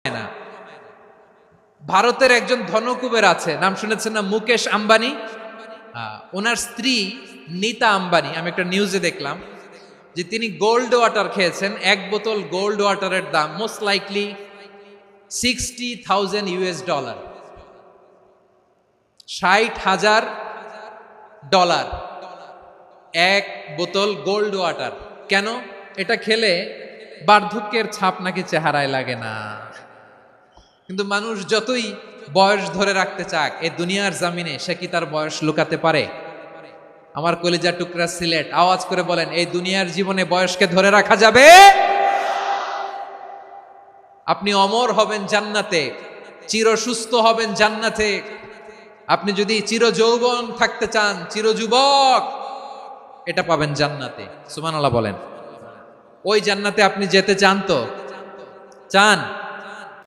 না। ভারতের একজন ধনকুবের আছে, নাম শুনেছেন না? মুকেশ আম্বানি। ওনার স্ত্রী নীতা আম্বানি, আমি একটা নিউজে দেখলাম যে তিনি গোল্ড ওয়াটার খেয়েছেন। এক বোতল গোল্ড ওয়াটারের দাম মোস্ট লাইকলি $60,000, $60,000 এক বোতল গোল্ড ওয়াটার। কেন? এটা খেলে বার্ধক্যের ছাপ নাকি চেহারায় লাগে না। কিন্তু মানুষ যতই বয়স ধরে রাখতে চাক এই দুনিয়ার জামিনে, সে কি তার বয়স লুকাতে পারে? আমার কলিজা টুকরা সিলেট, আওয়াজ করে বলেন, এই দুনিয়ার জীবনে বয়সকে ধরে রাখা যাবে? আপনি অমর হবেন জান্নাতে, চির সুস্থ হবেন জান্নাতে। আপনি যদি চির যৌবন থাকতে চান, চির যুবক, এটা পাবেন জান্নাতে। সুবহানাল্লাহ বলেন। ওই জান্নাতে আপনি যেতে চান তো? চান?